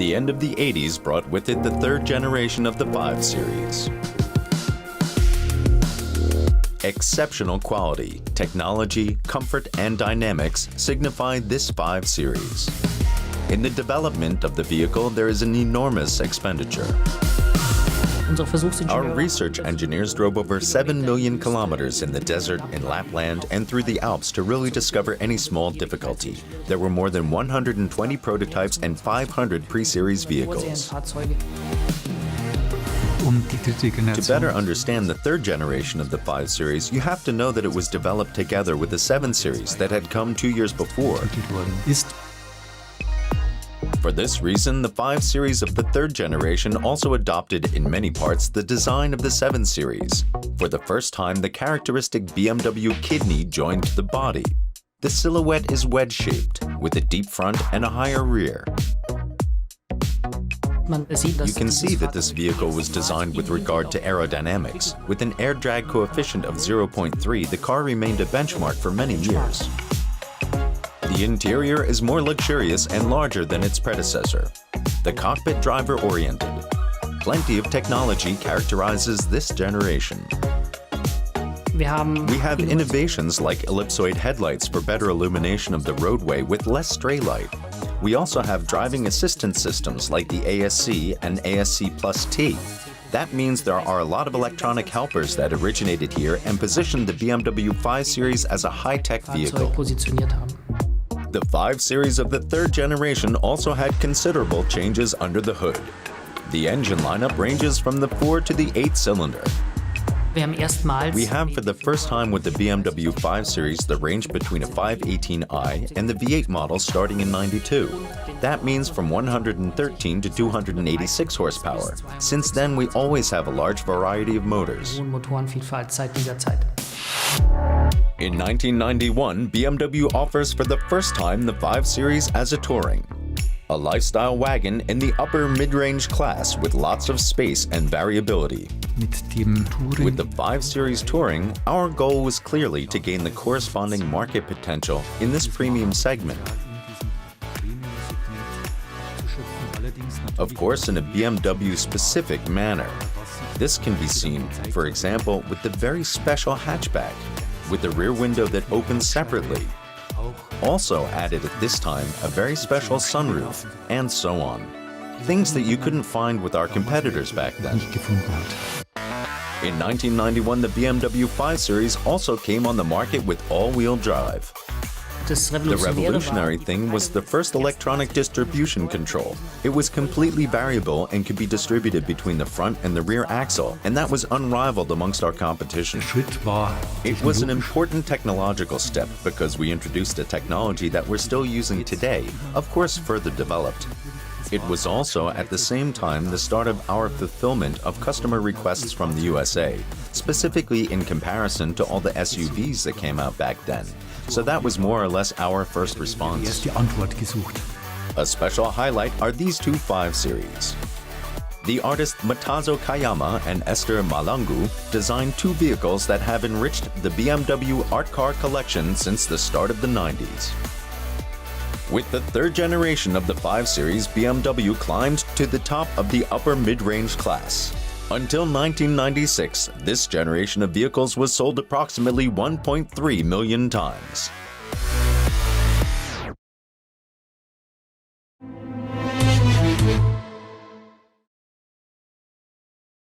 The end of the 80s brought with it the third generation of the 5 Series. Exceptional quality, technology, comfort, and dynamics signify this 5 Series. In the development of the vehicle, there is an enormous expenditure. Our research engineers drove over 7 million kilometers in the desert, in Lapland, and through the Alps to really discover any small difficulty. There were more than 120 prototypes and 500 pre-series vehicles. To better understand the third generation of the 5 Series, you have to know that it was developed together with the 7 Series that had come 2 years before. For this reason, the 5 Series of the third generation also adopted in many parts the design of the 7 Series. For the first time, the characteristic BMW kidney joined the body. The silhouette is wedge-shaped, with a deep front and a higher rear. You can see that this vehicle was designed with regard to aerodynamics. With an air drag coefficient of 0.3, the car remained a benchmark for many years. The interior is more luxurious and larger than its predecessor. The cockpit driver-oriented. Plenty of technology characterizes this generation. We have innovations like ellipsoid headlights for better illumination of the roadway with less stray light. We also have driving assistance systems like the ASC and ASC Plus T. That means there are a lot of electronic helpers that originated here and positioned the BMW 5 Series as a high-tech vehicle. The 5 Series of the third generation also had considerable changes under the hood. The engine lineup ranges from the 4 to the 8 cylinder. We have for the first time with the BMW 5 Series the range between a 518i and the V8 model starting in '92. That means from 113 to 286 horsepower. Since then, we always have a large variety of motors. In 1991, BMW offers for the first time the 5 Series as a touring. A lifestyle wagon in the upper mid-range class with lots of space and variability. With the 5 Series Touring, our goal was clearly to gain the corresponding market potential in this premium segment. Of course, in a BMW-specific manner. This can be seen, for example, with the very special hatchback, with the rear window that opens separately. Also added at this time a very special sunroof, and so on. Things that you couldn't find with our competitors back then. In 1991, the BMW 5 Series also came on the market with all-wheel drive. The revolutionary thing was the first electronic distribution control. It was completely variable and could be distributed between the front and the rear axle, and that was unrivaled amongst our competition. It was an important technological step because we introduced a technology that we're still using today, of course further developed. It was also at the same time the start of our fulfillment of customer requests from the USA, specifically in comparison to all the SUVs that came out back then. So that was more or less our first response. A special highlight are these two 5 Series. The artists Matazo Kayama and Esther Malangu designed two vehicles that have enriched the BMW art car collection since the start of the 90s. With the third generation of the 5 Series, BMW climbed to the top of the upper mid-range class. Until 1996, this generation of vehicles was sold approximately 1.3 million times.